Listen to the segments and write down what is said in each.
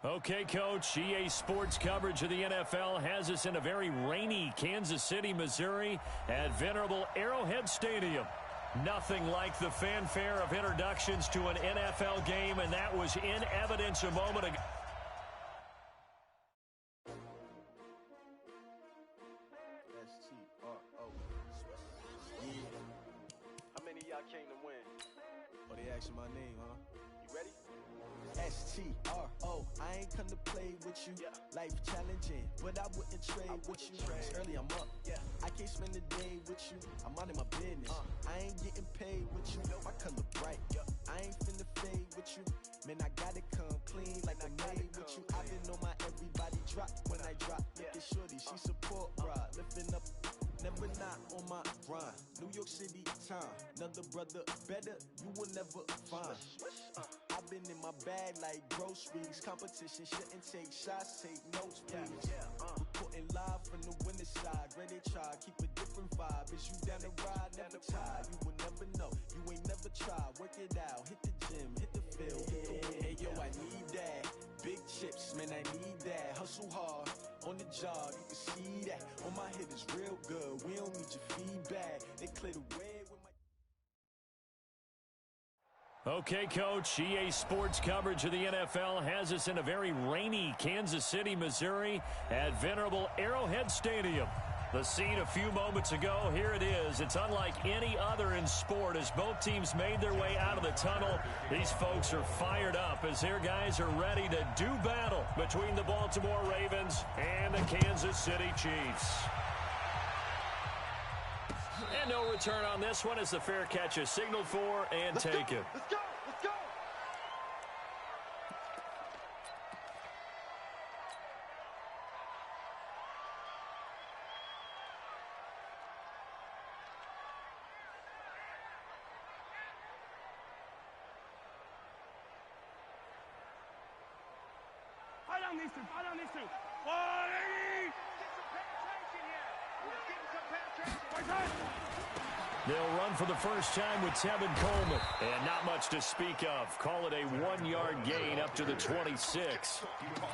Okay, Coach, EA Sports coverage of the NFL has us in a very rainy Kansas City, Missouri at venerable Arrowhead Stadium. Nothing like the fanfare of introductions to an NFL game, and that was in evidence a moment ago. How many of y'all came to win? Oh, they asking my name, huh? You ready? S-T-R-O, I ain't come to play with you. Yeah. Life challenging, but I wouldn't trade with you. It's early, I'm up. Yeah. I can't spend the day with you. I'm minding my business. I ain't getting paid with you. My color bright. I ain't finna fade with you. Man, I gotta come clean like I'm made with you. I've been on my everybody drop when I drop. Look at shorty, she support ride. Lifting up, never not on my grind. New York City time. Another brother better, you will never find. I've been in my bag like groceries. Competition shouldn't take shots, take notes, please. Reporting live from the winning side. Ready to try, keep a different vibe. Is you down the ride, never tired. You will never know, you ain't never tried. Work it out, hit the gym, hit the field. Hey yo, I need that. Big chips, man, I need that. Hustle hard, on the job, you can see that. On my hit is real good, we don't need your feedback. They clear the way with my... Okay, Coach, EA Sports coverage of the NFL has us in a very rainy Kansas City, Missouri at venerable Arrowhead Stadium. The scene a few moments ago, here it is. It's unlike any other in sport as both teams made their way out of the tunnel. These folks are fired up as their guys are ready to do battle between the Baltimore Ravens and the Kansas City Chiefs. And no return on this one as the fair catch is signaled for and taken. Let's go! Let's go! Fight on these two! Fight on these two! Get some penetration here! We're getting some penetration! They'll run for the first time with Tevin Coleman. And not much to speak of. Call it a 1-yard gain up to the 26.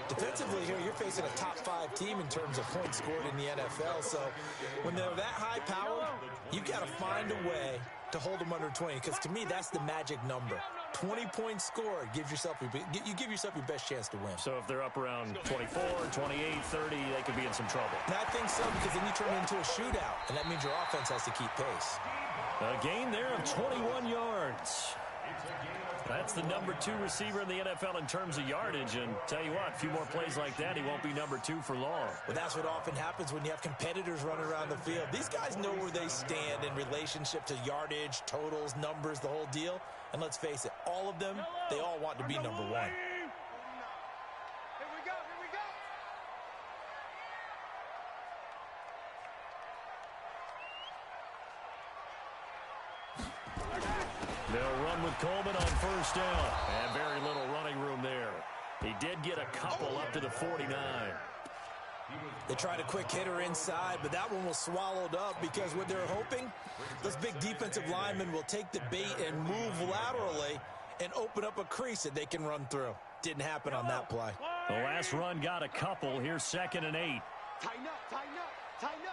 Defensively here, you're facing a top 5 team in terms of points scored in the NFL. So when they're that high powered, you've got to find a way to hold them under 20. Because to me, that's the magic number. 20 points scored gives yourself you give yourself your best chance to win. So if they're up around 24, 28, 30, they could be in some trouble. And I think so, because then you turn it into a shootout, and that means your offense has to keep pace. A gain there of 21 yards. That's the number 2 receiver in the NFL in terms of yardage. And tell you what, a few more plays like that, he won't be number 2 for long. Well, that's what often happens when you have competitors running around the field. These guys know where they stand in relationship to yardage, totals, numbers, the whole deal. And let's face it, all of them, they all want to be number 1. Here we go! Here we go! They'll run with Coleman on first down. And very little running room there. He did get a couple up to the 49. They tried a quick hitter inside, but that one was swallowed up because what they're hoping, those big defensive linemen will take the bait and move laterally and open up a crease that they can run through. Didn't happen on that play. The last run got a couple. Here's 2nd and 8. Tighten up! Tighten up! Tighten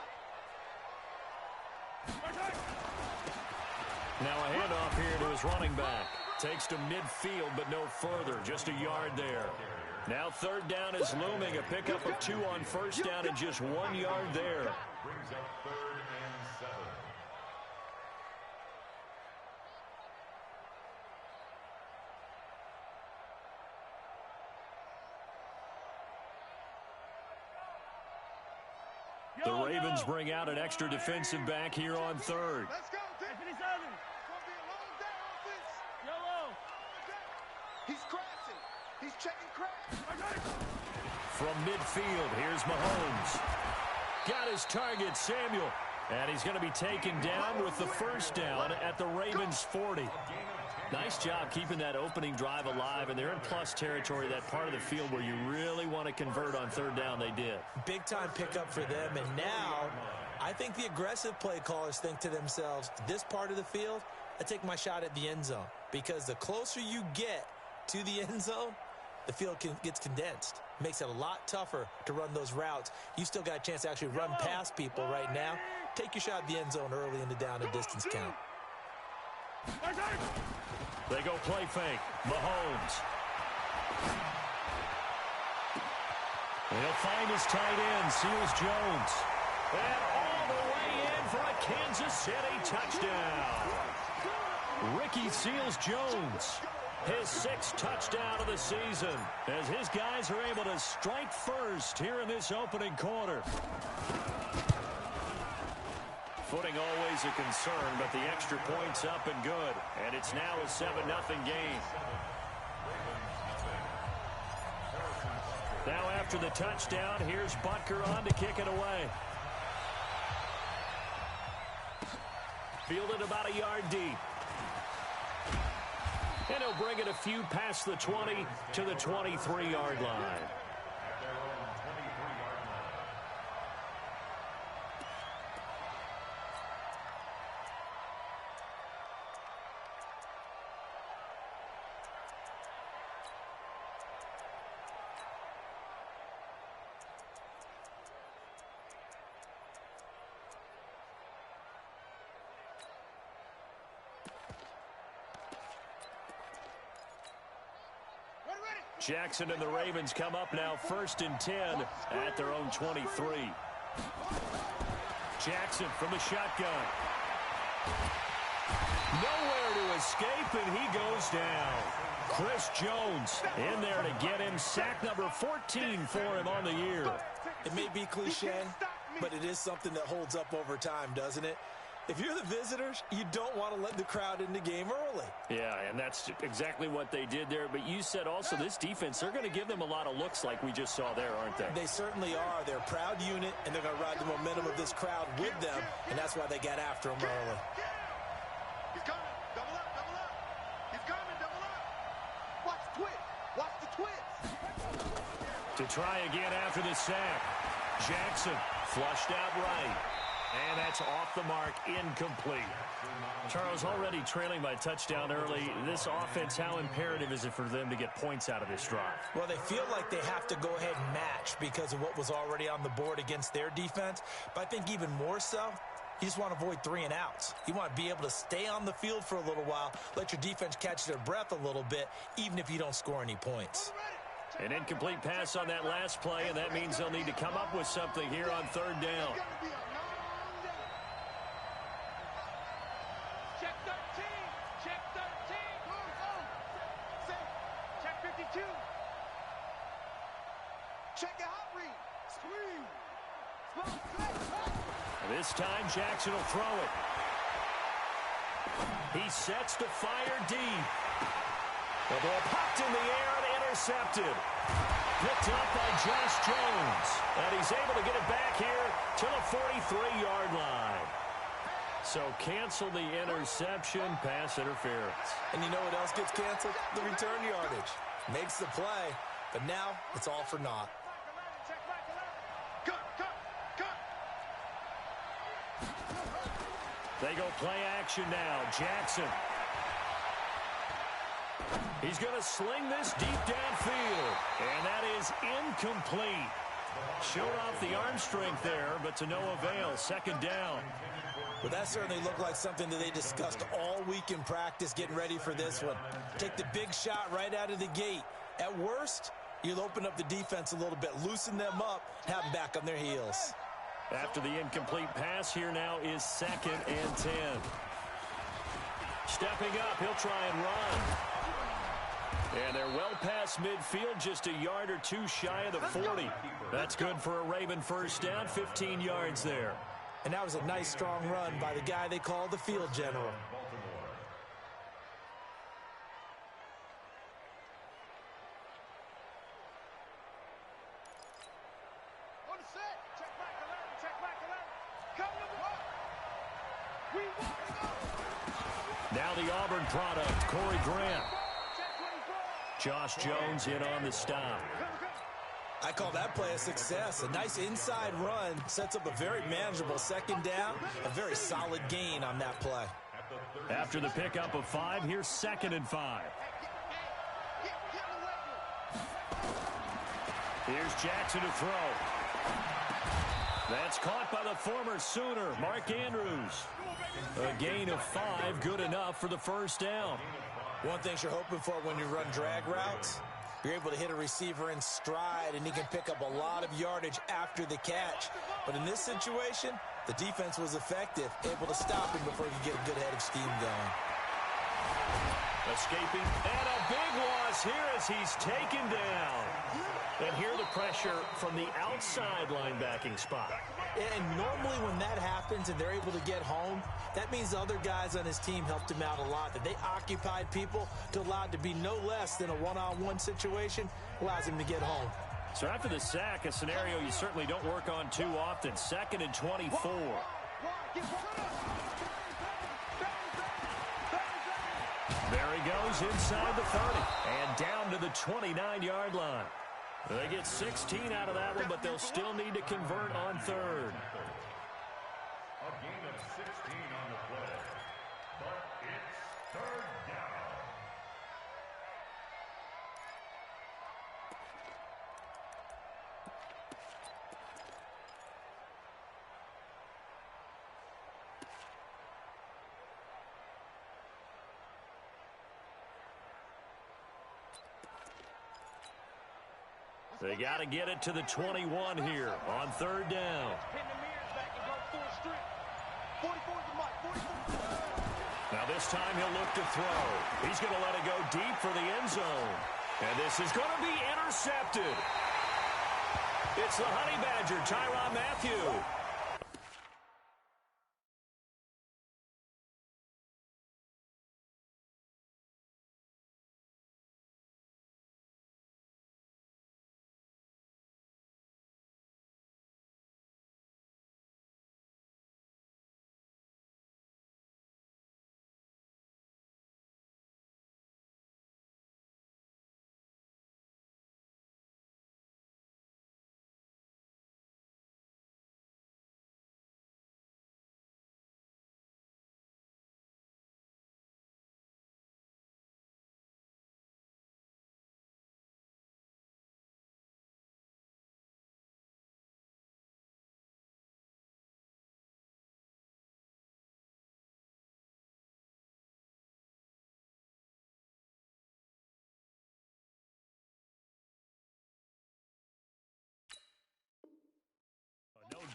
up! Now a handoff here to his running back. Takes to midfield, but no further. Just a yard there. Now 3rd down is looming. A pickup of 2 on first down and just 1 yard there. Brings up 3rd and 7. The Ravens bring out an extra defensive back here on 3rd. Let's go! It's gonna be a long day, offense! He's crashing! He's checking crash! From midfield, here's Mahomes. Got his target, Samuel. And he's going to be taken down with the first down at the Ravens' 40. Nice job keeping that opening drive alive, and they're in plus territory, that part of the field where you really want to convert on 3rd down. They did. Big-time pickup for them, and now I think the aggressive play callers think to themselves, this part of the field, I take my shot at the end zone, because the closer you get to the end zone, the field gets condensed. Makes it a lot tougher to run those routes. You still got a chance to actually run past people right now. Take your shot at the end zone early in the down and distance count. They go play fake. Mahomes. He'll find his tight end, Seals Jones. And all the way in for a Kansas City touchdown. Ricky Seals Jones. His 6th touchdown of the season as his guys are able to strike first here in this opening quarter. Footing always a concern, but the extra point's up and good. And it's now a 7-0 game. Now after the touchdown, here's Butker on to kick it away. Fielded about a yard deep. And he'll bring it a few past the 20 to the 23-yard line. Jackson and the Ravens come up now 1st and 10 at their own 23. Jackson from the shotgun. Nowhere to escape, and he goes down. Chris Jones in there to get him sack number 14 for him on the year. It may be cliche, but it is something that holds up over time, doesn't it? If you're the visitors, you don't want to let the crowd in the game early. Yeah, and that's exactly what they did there. But you said also this defense, they're going to give them a lot of looks like we just saw there, aren't they? They certainly are. They're a proud unit, and they're going to ride the momentum of this crowd with them, and that's why they got after them early. He's coming. Double up, double up. He's coming, double up. Watch the twist. Watch the twist. To try again after the sack. Jackson flushed out right. And that's off the mark, incomplete. Charles, already trailing by touchdown early. This offense, how imperative is it for them to get points out of this drive? Well, they feel like they have to go ahead and match because of what was already on the board against their defense. But I think even more so, you just want to avoid 3 and outs. You want to be able to stay on the field for a little while, let your defense catch their breath a little bit, even if you don't score any points. An incomplete pass on that last play, and that means they'll need to come up with something here on 3rd down. Check 13. Check 13. Go. Check 52. Check your hot read. Screen. This time, Jackson will throw it. He sets to fire deep. The ball popped in the air and intercepted. Picked up by Josh Jones. And he's able to get it back here to the 43-yard line. So cancel the interception, pass interference. And you know what else gets canceled? The return yardage. Makes the play, but now it's all for naught. They go play action now. Jackson. He's going to sling this deep downfield. And that is incomplete. Showed off the arm strength there, but to no avail. 2nd down. Well, that certainly looked like something that they discussed all week in practice getting ready for this one. Take the big shot right out of the gate. At worst, you'll open up the defense a little bit, loosen them up, have them back on their heels. After the incomplete pass, here now is 2nd and 10. Stepping up, he'll try and run. And they're well past midfield, just a yard or 2 shy of the 40. That's good for a Raven first down, 15 yards there. And that was a nice, strong run by the guy they call the field general. On the set. Check back 11. Check back 11. Come to the we want to go. Now the Auburn product, Corey Grant. Check 24. Josh Jones in on the stop. I call that play a success. A nice inside run sets up a very manageable 2nd down. A very solid gain on that play. After the pickup of 5, here's 2nd and 5. Here's Jackson to throw. That's caught by the former Sooner, Mark Andrews. A gain of 5, good enough for the first down. One thing you're hoping for when you run drag routes, you're able to hit a receiver in stride, and he can pick up a lot of yardage after the catch. But in this situation, the defense was effective, able to stop him before he could get a good head of steam going. Escaping, and a big loss here as he's taken down. And here the pressure from the outside linebacking spot. And normally when that happens and they're able to get home, that means the other guys on his team helped him out a lot. That they occupied people to allow it to be no less than a one-on-one situation, allows him to get home. So after the sack, a scenario you certainly don't work on too often. 2nd and 24. There he goes inside the 30 and down to the 29-yard line. They get 16 out of that one, but they'll still need to convert on 3rd. A gain of 16 on the play, but it's 3rd down. They got to get it to the 21 here on 3rd down. Now this time he'll look to throw. He's going to let it go deep for the end zone. And this is going to be intercepted. It's the Honey Badger, Tyrann Mathieu.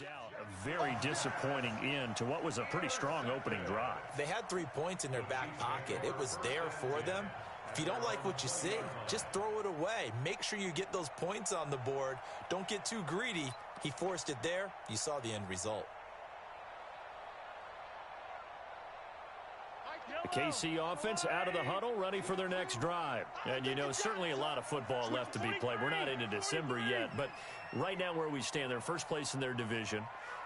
Doubt a very disappointing end to what was a pretty strong opening drive. They had 3 points in their back pocket. It was there for them. If you don't like what you see, just throw it away. Make sure you get those points on the board. Don't get too greedy. He forced it there. You saw the end result. The KC offense out of the huddle, ready for their next drive. And, you know, certainly a lot of football left to be played. We're not into December yet, but right now where we stand, they're first place in their division,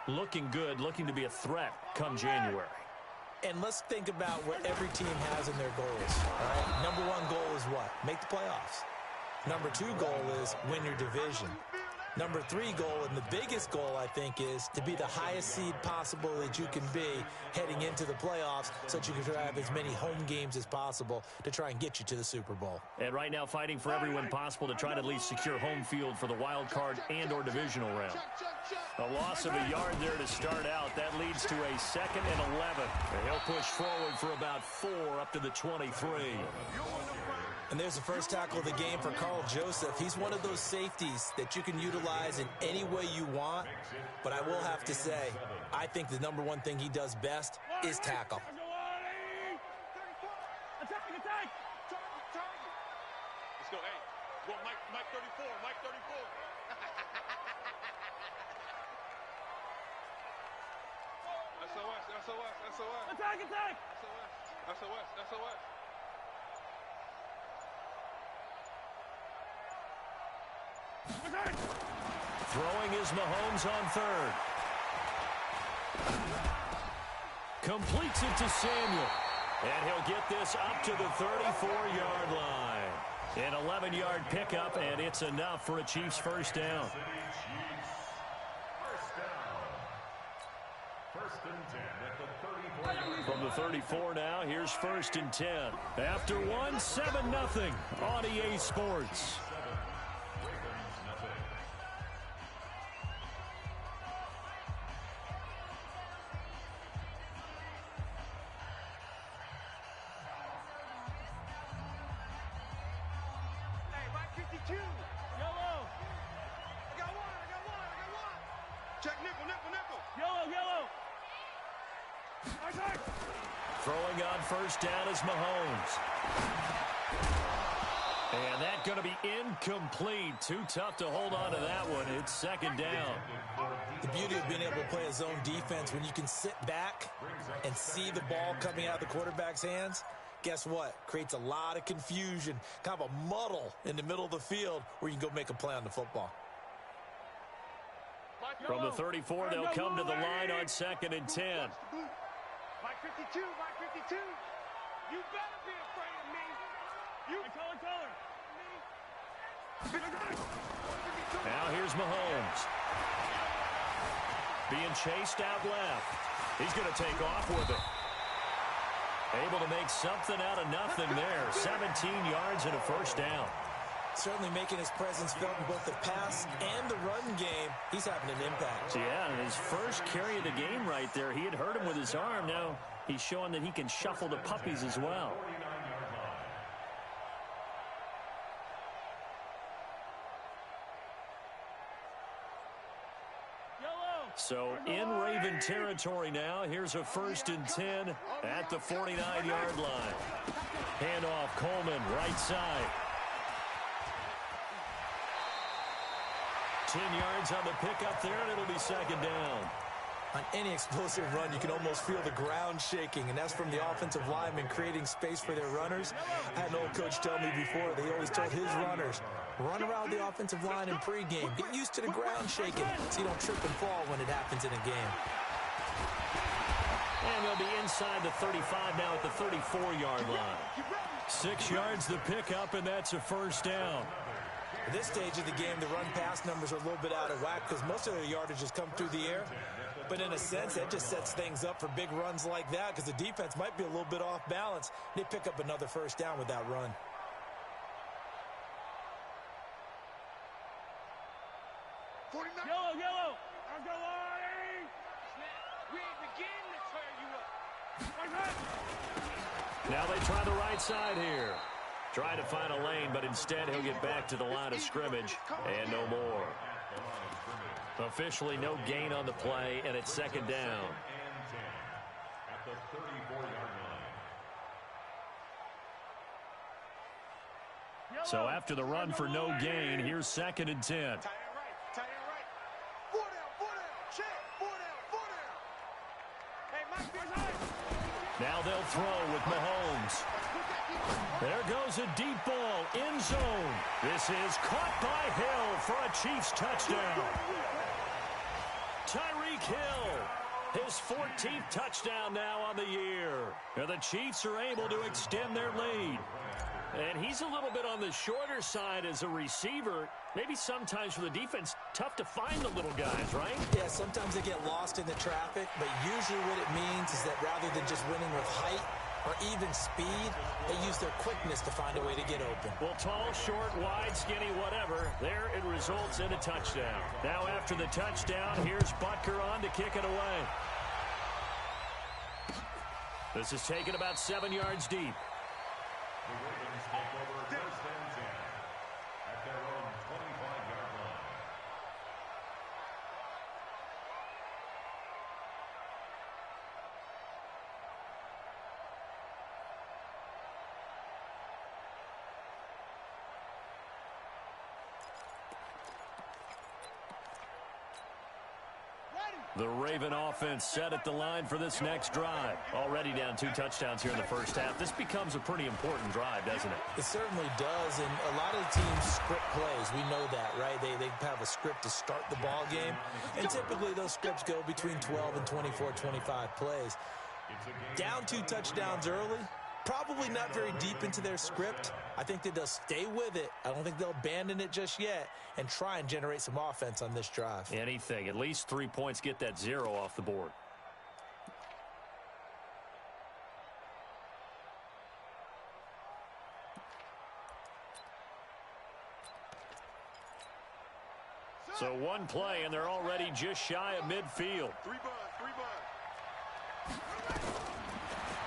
looking good, looking to be a threat come January. And let's think about what every team has in their goals. All right? Number 1 goal is what? Make the playoffs. Number 2 goal is win your division. Number 3 goal, and the biggest goal, I think, is to be the highest seed possible that you can be heading into the playoffs so that you can have as many home games as possible to try and get you to the Super Bowl. And right now fighting for every win possible to try to at least secure home field for the wild card and or divisional round. A loss of a yard there to start out. That leads to a 2nd and 11. And he'll push forward for about 4 up to the 23. And there's the first tackle of the game for Carl Joseph. He's one of those safeties that you can utilize in any way you want. But I will have to say, I think the number 1 thing he does best is tackle. Attack! Let's go, hey. Go, Mike 34, Mike 34. SOS. Attack! SOS. Throwing is Mahomes on 3rd. Completes it to Samuel. And he'll get this up to the 34-yard line. An 11-yard pickup, and it's enough for a Chiefs first down. From the 34 now, here's 1st and 10. After 1, 7-0 on EA Sports. 52. Yellow. I got one. Check nickel. Yellow. Nice. Throwing on first down is Mahomes. And that's going to be incomplete. Too tough to hold on to that one. It's second down. The beauty of being able to play a zone defense, when you can sit back and see the ball coming out of the quarterback's hands, guess what? Creates a lot of confusion, kind of a muddle in the middle of the field where you can go make a play on the football. From the 34, they'll come to the line on second and 10. Mike 52. You better be afraid of me. Color. Now here's Mahomes. Being chased out left. He's going to take off with it. Able to make something out of nothing there. 17 yards and a first down. Certainly making his presence felt in both the pass and the run game. He's having an impact. Yeah, and his first carry of the game right there, he had hurt him with his arm. Now he's showing that he can shuffle the puppies as well. So in Raven territory now. Here's a 1st and 10 at the 49-yard line. Handoff, Coleman, right side. 10 yards on the pickup there, and it'll be second down. On any explosive run, you can almost feel the ground shaking, and that's from the offensive linemen creating space for their runners. I had an old coach tell me before, they always told his runners, run around the offensive line in pregame. Get used to the ground shaking so you don't trip and fall when it happens in a game. And they'll be inside the 35 now at the 34-yard line. 6 yards the pickup, and that's a first down. At this stage of the game, the run-pass numbers are a little bit out of whack because most of their yardage has come through the air. But in a sense, that just sets things up for big runs like that because the defense might be a little bit off balance. They pick up another first down with that run. Yellow. I'll go on. We ain't begin to tear you up. Now they try the right side here. Try to find a lane, but instead he'll get back to the line of scrimmage and no more. Officially no gain on the play, and it's second down. At the 34-yard line. So after the run for no gain, here's second and 10. Tight end right. 4 down. Check. 4 down. Hey, Mike, now they'll throw with Mahomes. There goes a deep ball, end zone. This is caught by Hill for a Chiefs touchdown. Tyreek Hill, his 14th touchdown now on the year. Now the Chiefs are able to extend their lead. And he's a little bit on the shorter side as a receiver. Maybe sometimes for the defense, tough to find the little guys, right? Yeah, sometimes they get lost in the traffic, but usually what it means is that rather than just winning with height or even speed, they use their quickness to find a way to get open. Well, tall, short, wide, skinny, whatever, there it results in a touchdown. Now after the touchdown, here's Butker on to kick it away. This is taken about 7 yards deep. The Ravens take over 1st and 10 at their own 25-yard line. The Raven offense set at the line for this next drive. Already down 2 touchdowns here in the first half. This becomes a pretty important drive, doesn't it? It certainly does, and a lot of the teams script plays. We know that, right? They have a script to start the ball game, and typically those scripts go between 12 and 24, 25 plays. Down 2 touchdowns early, probably not very deep into their script. I think that they'll stay with it. I don't think they'll abandon it just yet and try and generate some offense on this drive. Anything. At least 3 points, get that 0 off the board. So one play, and they're already just shy of midfield. 3 bud.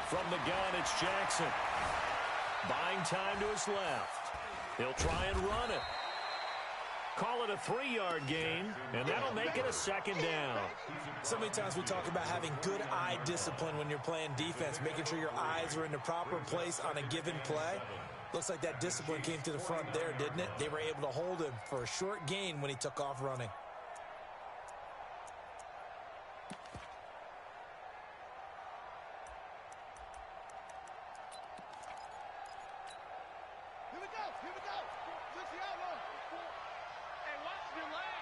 From the gun, it's Jackson. Buying time to his left. He'll try and run it. Call it a 3-yard gain, and that'll make it a 2nd down. So many times we talk about having good eye discipline when you're playing defense, making sure your eyes are in the proper place on a given play. Looks like that discipline came to the front there, didn't it? They were able to hold him for a short gain when he took off running. Here we go. Switch the outlaw. Hey, watch your leg.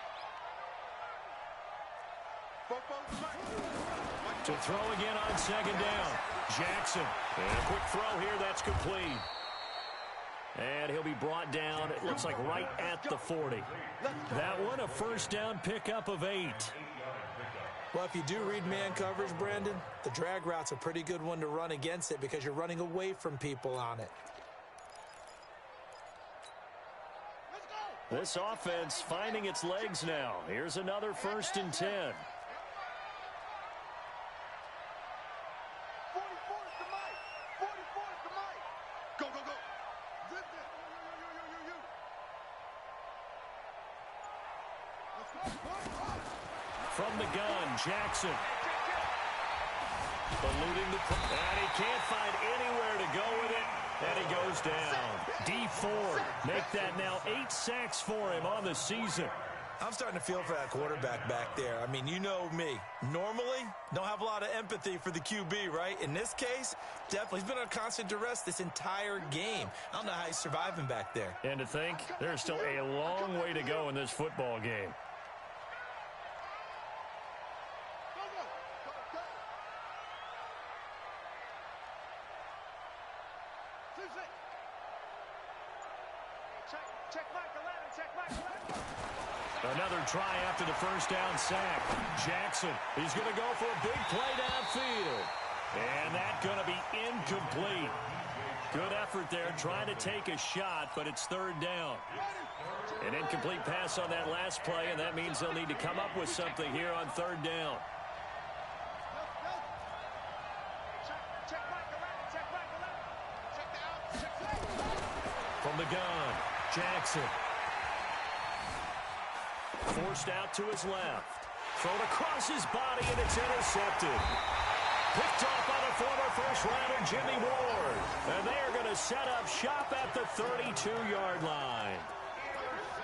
To throw again on 2nd down. Jackson. And a quick throw here. That's complete. And he'll be brought down, it looks like right at the 40. That one, a 1st down pickup of 8. Well, if you do read man coverage, Brandon, the drag route's a pretty good one to run against it because you're running away from people on it. This offense finding its legs now. Here's another 1st and 10. 44 is the mic. 44 is the mic. Go. Zip that. Let's go. From the gun, Jackson. Eluding the play. And he can't find anywhere to go with it. And he goes down. D Ford make that now 8 sacks for him on the season. I'm starting to feel for that quarterback back there. I mean, you know me. Normally, don't have a lot of empathy for the QB, right? In this case, definitely. He's been on constant duress this entire game. I don't know how he's surviving back there. And to think, there's still a long way to go in this football game. Another try after the 1st down sack. Jackson, he's going to go for a big play downfield. And that's going to be incomplete. Good effort there, trying to take a shot, but it's 3rd down. An incomplete pass on that last play, and that means they'll need to come up with something here on 3rd down. From the gun, Jackson. Forced out to his left. Thrown across his body, and it's intercepted. Picked off by the former first-rounder Jimmy Ward. And they are going to set up shop at the 32-yard line.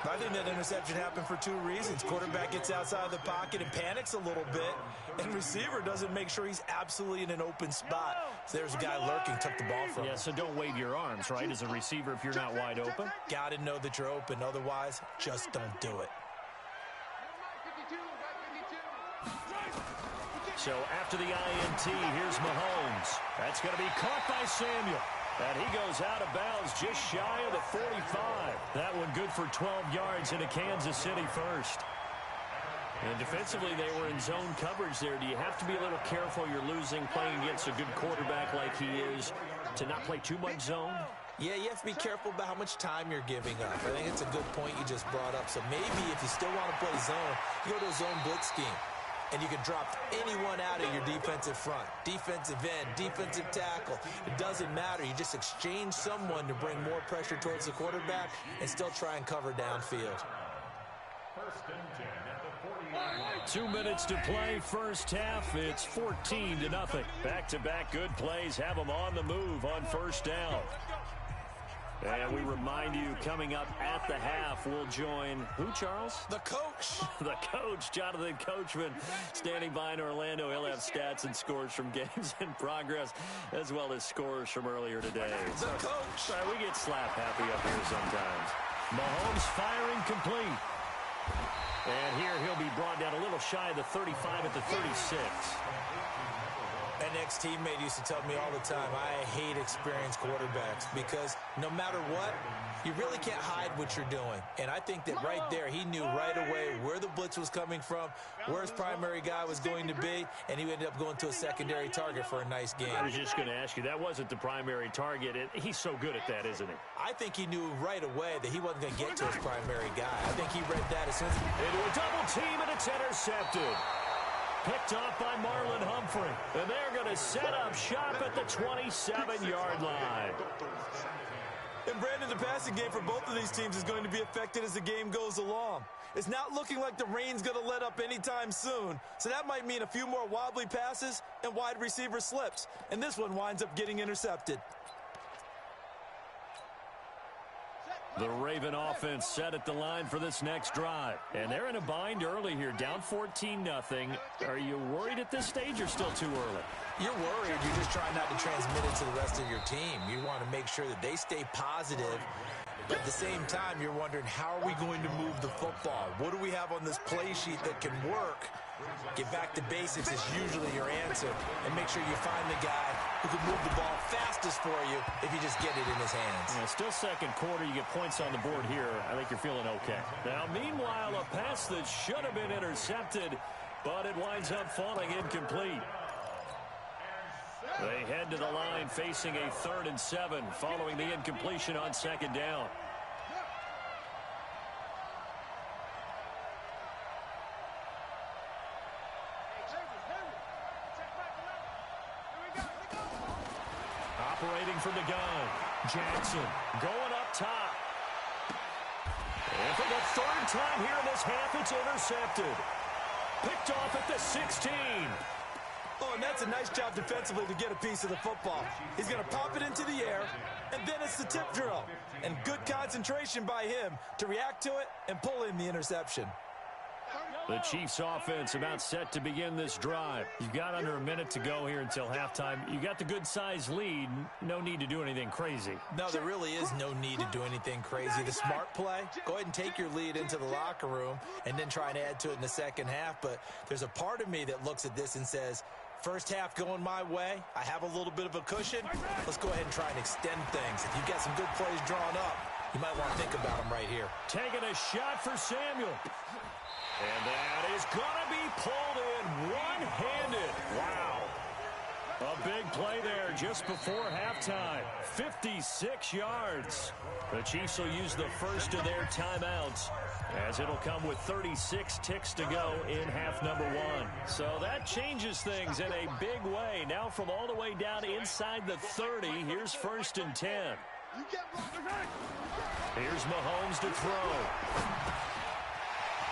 I think that interception happened for 2 reasons. Quarterback gets outside of the pocket and panics a little bit, and receiver doesn't make sure he's absolutely in an open spot. So there's a guy lurking, took the ball from him. Yeah, so don't wave your arms, right, as a receiver if you're not wide open. Got to know that you're open. Otherwise, just don't do it. So after the INT, here's Mahomes. That's going to be caught by Samuel. And he goes out of bounds just shy of the 45. That one good for 12 yards into Kansas City first. And defensively, they were in zone coverage there. Do you have to be a little careful? You're losing, playing against a good quarterback like he is, to not play too much zone? Yeah, you have to be careful about how much time you're giving up. I think it's a good point you just brought up. So maybe if you still want to play zone, you go to a zone blitz scheme. And you can drop anyone out of your defensive front. Defensive end, defensive tackle. It doesn't matter. You just exchange someone to bring more pressure towards the quarterback and still try and cover downfield. 1st and 10 at the 49. 2 minutes to play, first half. It's 14-0. Back-to-back good plays have them on the move on 1st down. And we remind you, coming up at the half, we'll join who, Charles? The coach. The coach, Jonathan Coachman, standing by in Orlando. He'll have stats and scores from games in progress, as well as scores from earlier today. The coach. Sorry, we get slap happy up here sometimes. Mahomes firing complete. And here he'll be brought down a little shy of the 35 at the 36. An ex-teammate used to tell me all the time, I hate experienced quarterbacks because no matter what, you really can't hide what you're doing. And I think that right there, he knew right away where the blitz was coming from, where his primary guy was going to be, and he ended up going to a secondary target for a nice game. I was just going to ask you, that wasn't the primary target. He's so good at that, isn't he? I think he knew right away that he wasn't going to get to his primary guy. I think he read that as soon as into a double team, and it's intercepted. Picked off by Marlon Humphrey. And they're going to set up shop at the 27-yard line. And Brandon, the passing game for both of these teams is going to be affected as the game goes along. It's not looking like the rain's going to let up anytime soon, so that might mean a few more wobbly passes and wide receiver slips. And this one winds up getting intercepted. The Raven offense set at the line for this next drive. And they're in a bind early here, down 14-0. Are you worried at this stage or still too early? You're worried. You're just trying not to transmit it to the rest of your team. You want to make sure that they stay positive. But at the same time, you're wondering, how are we going to move the football? What do we have on this play sheet that can work? Get back to basics is usually your answer. And make sure you find the guy who can move the ball fastest for you if you just get it in his hands. Yeah, still second quarter. You get points on the board here. I think you're feeling okay. Now, meanwhile, a pass that should have been intercepted, but it winds up falling incomplete. They head to the line facing a 3rd and 7 following the incompletion on 2nd down. Operating from the gun, Jackson going up top. And for the 3rd time here in this half, it's intercepted. Picked off at the 16. Oh, and that's a nice job defensively to get a piece of the football. He's going to pop it into the air, and then it's the tip drill. And good concentration by him to react to it and pull in the interception. The Chiefs offense about set to begin this drive. You've got under a minute to go here until halftime. You got the good-sized lead. No need to do anything crazy. No, there really is no need to do anything crazy. The smart play, go ahead and take your lead into the locker room and then try and add to it in the second half. But there's a part of me that looks at this and says, first half going my way, I have a little bit of a cushion. Let's go ahead and try and extend things. If you've got some good plays drawn up, you might want to think about them right here. Taking a shot for Samuel. And that is going to be pulled in one-handed. Wow. A big play there just before halftime. 56 yards. The Chiefs will use the first of their timeouts, as it'll come with 36 ticks to go in half number 1. So that changes things in a big way. Now from all the way down inside the 30, here's 1st and 10. Here's Mahomes to throw.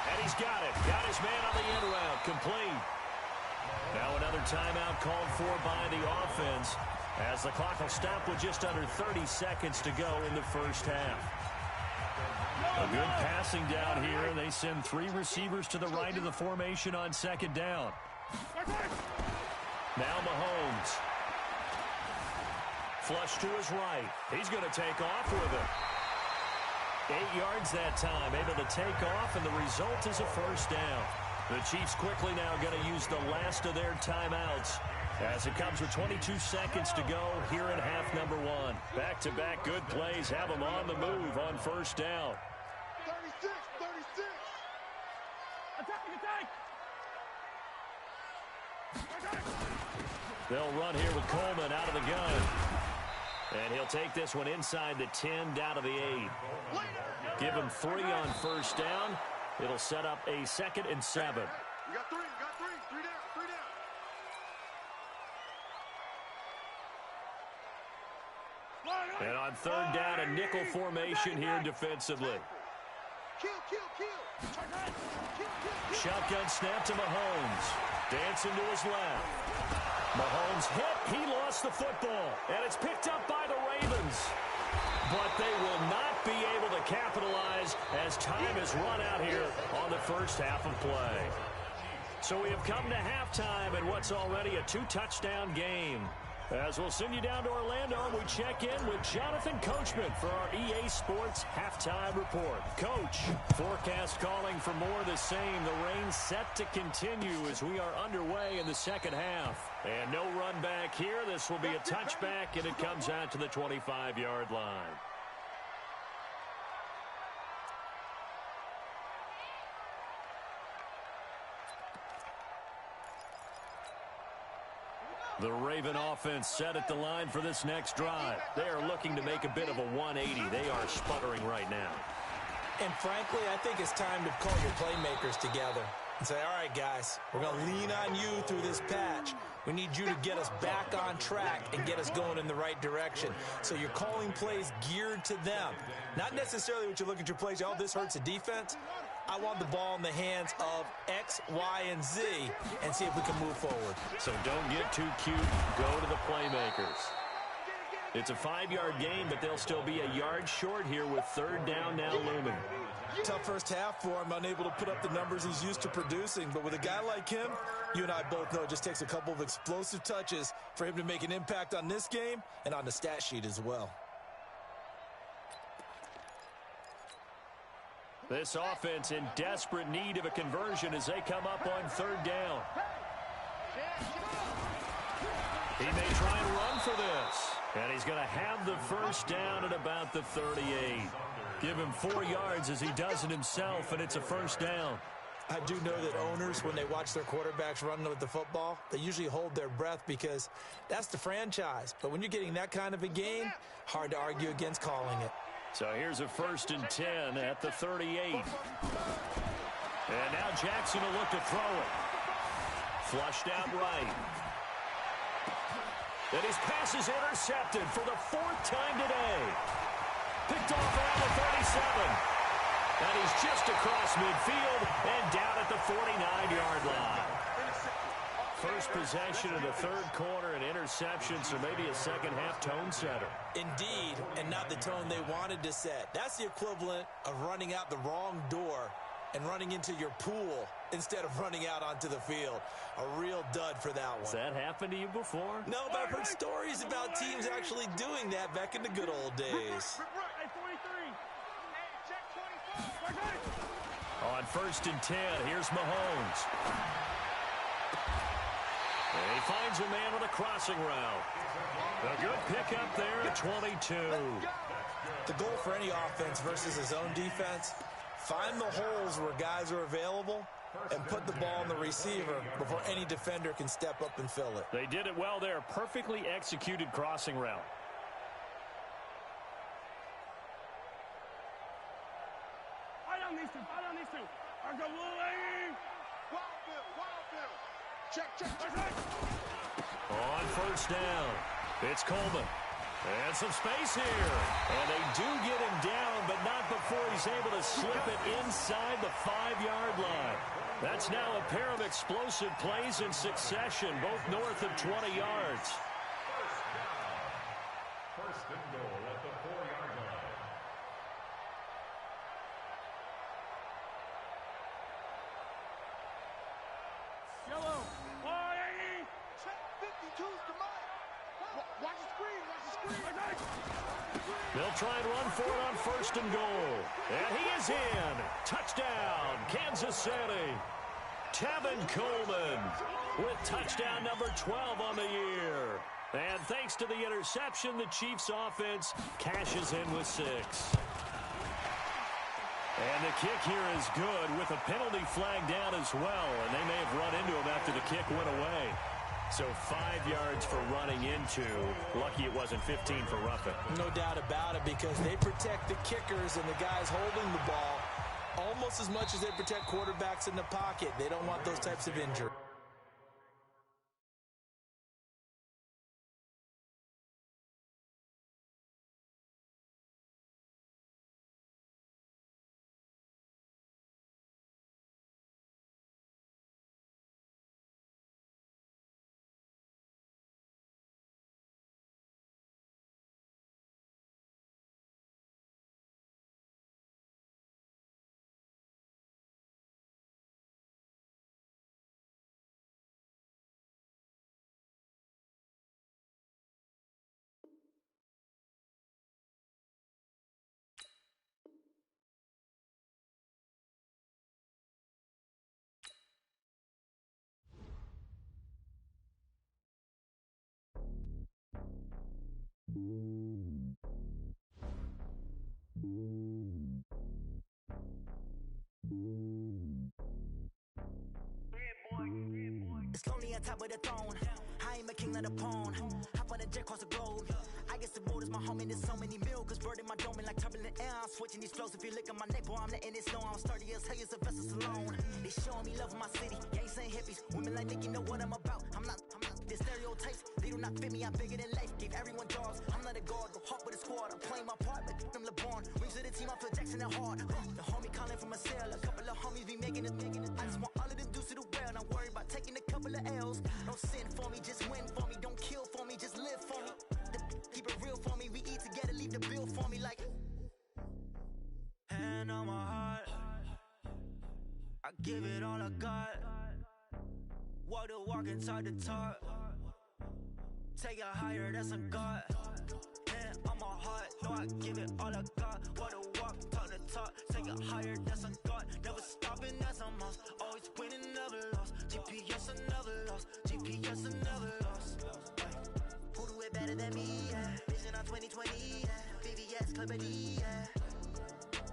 And he's got it. Got his man on the end route. Complete. Now another timeout called for by the offense, as the clock will stop with just under 30 seconds to go in the first half. A good passing down here. They send 3 receivers to the right of the formation on 2nd down. Now Mahomes. Flush to his right. He's going to take off with it. 8 yards that time, able to take off, and the result is a first down. The Chiefs quickly now going to use the last of their timeouts, as it comes with 22 seconds to go here in half number 1. Back-to-back good plays have them on the move on first down. 36, 36. Attack! They'll run here with Coleman out of the gun. And he'll take this one inside the 10, down to the 8. Give him 3 on first down. It'll set up a 2nd and 7. You got 3, you got 3. 3 down, 3 down. And on 3rd down, a nickel formation here defensively. Kill. Shotgun snap to Mahomes. Dancing to his left. Mahomes hit. He lost the football. And it's picked up by the Ravens. But they will not be able to capitalize as time is run out here on the first half of play. So we have come to halftime in what's already a 2-touchdown game. As we'll send you down to Orlando, and we check in with Jonathan Coachman for our EA Sports Halftime Report. Coach, forecast calling for more of the same. The rain set to continue as we are underway in the second half. And no run back here. This will be a touchback, and it comes out to the 25-yard line. The Raven offense set at the line for this next drive. They are looking to make a bit of a 180. They are sputtering right now. And frankly, I think it's time to call your playmakers together. and say, all right, guys, we're going to lean on you through this patch. We need you to get us back on track and get us going in the right direction. So you're calling plays geared to them. Not necessarily what you look at your plays, oh, this hurts the defense. I want the ball in the hands of X, Y, and Z and see if we can move forward. So don't get too cute. Go to the playmakers. It's a 5-yard gain, but they'll still be a yard short here with third down now looming. Tough first half for him, unable to put up the numbers he's used to producing. But with a guy like him, you and I both know it just takes a couple of explosive touches for him to make an impact on this game and on the stat sheet as well. This offense in desperate need of a conversion as they come up on third down. He may try and run for this. And he's going to have the first down at about the 38. Give him 4 yards as he does it himself, and it's a first down. I do know that owners, when they watch their quarterbacks run with the football, they usually hold their breath because that's the franchise. But when you're getting that kind of a gain, hard to argue against calling it. So here's a 1st and 10 at the 38. And now Jackson will look to throw it. Flushed out right. And his pass is intercepted for the 4th time today. Picked off around the 37. And he's just across midfield and down at the 49-yard line. First possession of the third quarter, an interception, so maybe a second-half tone setter. Indeed, and not the tone they wanted to set. That's the equivalent of running out the wrong door and running into your pool instead of running out onto the field. A real dud for that one. Has that happened to you before? No, but I've heard stories about teams actually doing that back in the good old days. On 1st and 10, here's Mahomes. And he finds a man with a crossing route. A good pickup there at 22. The goal for any offense versus his own defense, find the holes where guys are available and put the ball in the receiver before any defender can step up and fill it. They did it well there. Perfectly executed crossing route. Fight on these two. Fight on these two. I go w11. Wild. Check. On 1st down, it's Coleman. And some space here. And they do get him down, but not before he's able to slip it inside the 5-yard line. That's now a pair of explosive plays in succession, both north of 20 yards. First and goal at the 4-yard line. Yellow. 180. Check. 52's the mic. Watch the screen. They'll try and run for it on 1st and goal. And he is in. Touchdown, Kansas City. Tevin Coleman with touchdown number 12 on the year. And thanks to the interception, the Chiefs offense cashes in with 6. And the kick here is good with a penalty flag down as well. And they may have run into him after the kick went away. So 5 yards for running into. Lucky it wasn't 15 for roughing. No doubt about it, because they protect the kickers and the guys holding the ball almost as much as they protect quarterbacks in the pocket. They don't want those types of injuries. It's lonely on top of the throne. I ain't a king, not a pawn. Hop on a jet across the globe. I guess the road is my home and there's so many milkers. Bird in my dome and like turbulent air. I'm switching these flows. If you look at my neck, boy, I'm letting it snow. I'm sturdy as hell, as a vessel alone. They showing me love in my city. Gangs and hippies. Women like Nicky know what I'm about. I'm not the stereotypes. They do not fit me. I'm bigger than life. Gave everyone jobs. I'm not a guard. Go hop with a squad. I'm playing my part like them LeBron. Rings to the team. I feel Jackson and hard. The homie calling from a cell. A couple of homies be making it. I just want all of them dudes to do well. Not worried about taking a couple of L's. Don't sin for me, just win for me. Don't kill for me, just live for me. Keep it real for me. We eat together, leave the bill for me like. Hand on my heart, I give it all I got. Walk the walk and talk the talk. Take it higher, that's a God. Hand on my heart, no, I give it all I got. Walk the walk, talk the talk. Take it higher, that's a God. Never stopping, that's a must. Always winning, never lost. GPS, I never lost. GPS, I never lost. Who do it better than me? Yeah. Vision on 2020. Yeah. VVS, Clippity. Yeah.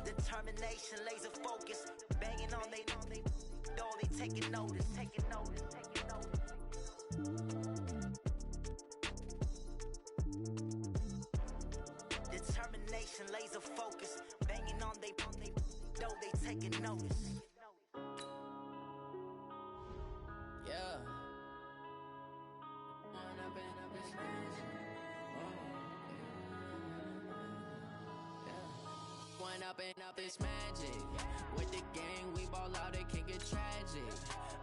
Determination, laser focus. Banging on they taking notice. Taking notice. Taking notice. Determination, laser focus. Banging on they taking notice. Yeah. One up and up is magic. With the gang, we ball out, it can get tragic.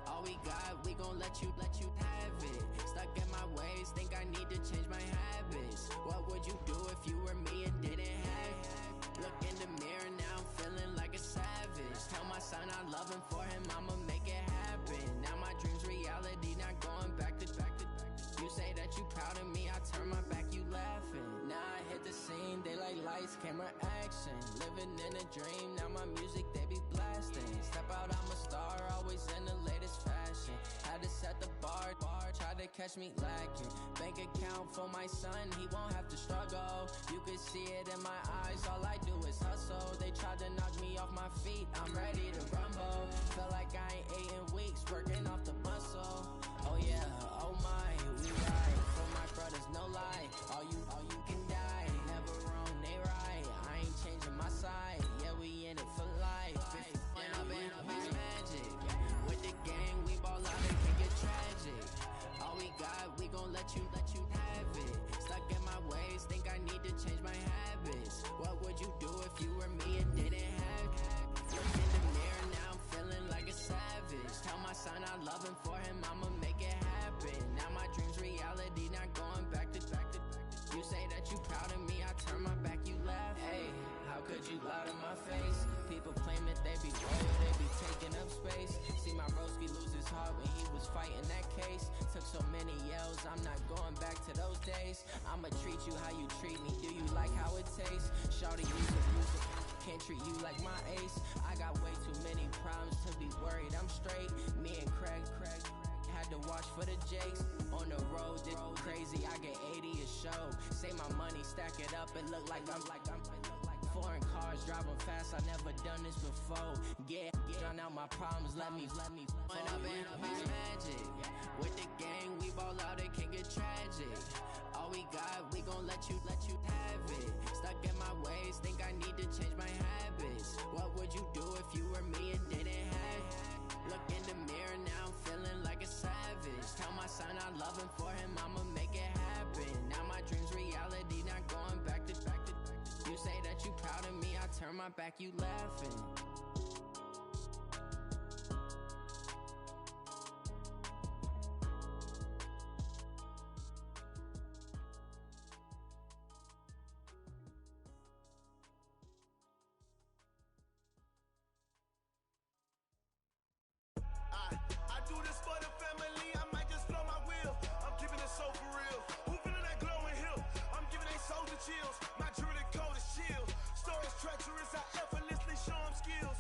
All we got, we gon' let you have it. Stuck in my ways, think I need to change my habits. What would you do if you were me and didn't have it? Look in the mirror, now I'm feeling like a savage. Tell my son I love him, for him I'ma make it happen. Now my dream's reality, not going back to. You say that you proud of me, I turn my back, you laughing. Now I hit the scene, they like lights, camera, action. Living in a dream, now my music, they be blasting. Step out, I'm a star, always in the latest fashion. Had to set the bar, try to catch me lacking. Bank account for my son, he won't have to struggle. You can see it in my eyes, all I do is hustle. They tried to knock me off my feet, I'm ready to rumble. Feel like I ain't ate in weeks, working off the muscle. Oh yeah, oh my, we ride. For my brothers, no lie. All you can die. Never wrong, they right. I ain't changing my side. Yeah, we in it for life. Down, it's magic. With the gang, we ball out, it can get tragic. All we got, we gon' let you have it. Stuck in my ways, think I need to change my habits. What would you do if you were me and didn't have it? Look in the mirror, now I'm feeling like a savage. Tell my son I love him, for him I'ma make it happen. Now my dream's reality, not going back to. You say that you proud of me, I turn my back, you laugh. Hey, how could you lie to my face? People claim that they be loyal, they be taking up space. See my broski lose his heart when he was fighting that case. Took so many yells, I'm not going back to those days. I'ma treat you how you treat me, do you like how it tastes? Shawty, use abusive, can't treat you like my ace. I got way too many problems to be worried, I'm straight. Me and Craig had to watch for the Jakes. On the road, this crazy, I get 80 a show. Say my money, stack it up, and look like I'm foreign cars, driving fast, I never done this before. Get drown out my problems, let me One up and up is magic. With the gang, we ball out, it can get tragic. All we got, we gon' let you have it. Stuck in my ways, think I need to change my habits. What would you do if you were me and didn't have it? Look in the mirror, now I'm feeling like a savage. Tell my son I love him, for him I'ma make it happen. Now my dream's reality, not going back to. You say that you proud of me, I turn my back, you laughing. I do this for the family, I might just blow my wheel. I'm keeping it so for real. Who feeling that glowing hill? I'm giving they soldier chills. My jewelry code is chill. Stories treacherous, I effortlessly show them skills.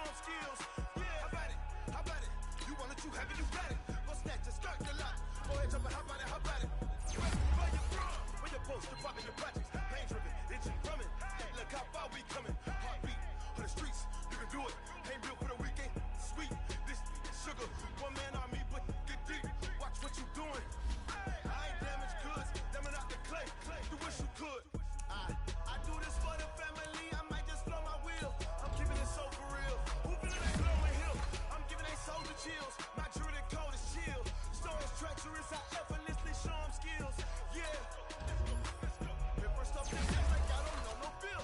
them skills. Yeah, how about it? How about it? You want it, you have it, you got it. Go snatch it, start the lot. Go ahead, jump it, how about it? How about it? Where you from? Where your post, you're popping your projects. Pain driven, engine drumming. Look how far we coming. Heartbeat on the streets, you can do it. Ain't built for the weekend. Sweet, this sugar, one man army, but get deep. Watch what you doing. I ain't damaged goods, damn out the clay. You wish you could. I do this for the family. I might just blow my wheel. I'm keeping it so for real. Hooping it ain't blowing hill. I'm giving they soldier chills. My druid code is chill. Stones treacherous, I effortlessly show them skills. Yeah. Paper stuff in the like I don't know no feel.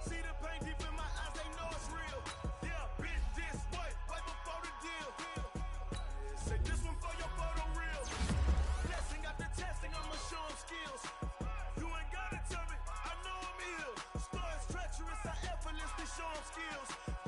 See the pain deep in my eyes, they know it's real. Yeah, bitch, this way, right before the deal. Say this one for your photo reel. Blessing after testing, I'ma show them skills. You ain't gotta tell me, I know I'm ill. Stories treacherous, I effortlessly show them skills.